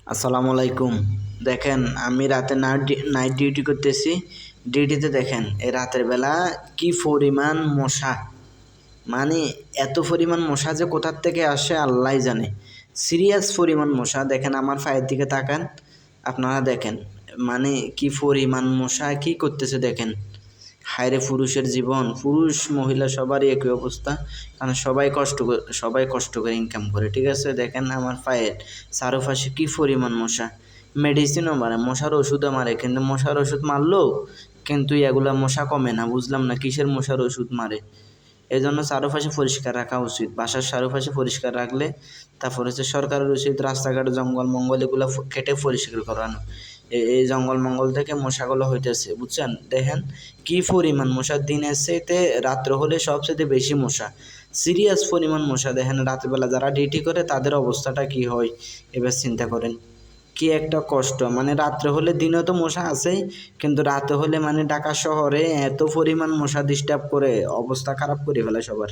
আসসালামু আলাইকুম। দেখেন আমি রাতে নাইট ডিউটি করতেছি। ডিউটিতে দেখেন এই রাতের বেলা কি পরিমাণ মশা, মানে এত পরিমাণ মশা যে কোথার থেকে আসে আল্লাহই জানে। সিরিয়াস পরিমাণ মশা। দেখেন আমার পায়ের দিকে তাকান, আপনারা দেখেন মানে কি পরিমাণ মশা কি করতেছে দেখেন। হায়রে পুরুষের জীবন, পুরুষ মহিলা সবারই একই অবস্থা, কারণ সবাই কষ্ট করে ইনকাম করে, ঠিক আছে। দেখেন আমার পায়ের চারপাশে কি পরিমাণ মশা। মেডিসিনও মারে, মশার ওষুধও মারে, কিন্তু মশার ওষুধ মারলেও কিন্তু এগুলা মশা কমে না। বুঝলাম না কিসের মশার ওষুধ মারে। এই জন্য চারপাশে পরিষ্কার রাখা উচিত। বাসার চারপাশে পরিষ্কার রাখলে তারপর হচ্ছে সরকারের উচিত রাস্তাঘাট জঙ্গল মঙ্গল এগুলো কেটে পরিষ্কার করানো। এই জঙ্গল মঙ্গল থেকে মশাগুলো হইতেছে, বুঝছেন। দেখেন কি পরিমাণ মশা, দিনের চাইতে রাত্র হলে সবচেয়ে বেশি মশা, সিরিয়াস পরিমাণ মশা। দেখেন রাতবেলা যারা ডিউটি করে তাদের অবস্থাটা কি হয় এবার চিন্তা করেন। কি একটা কষ্ট, মানে রাত্রে হলে, দিনে তো মশা আছেই, কিন্তু রাতে হলে মানে ঢাকা শহরে এত পরিমাণ মশা ডিস্টার্ব করে অবস্থা খারাপ করে ফেলে সবার।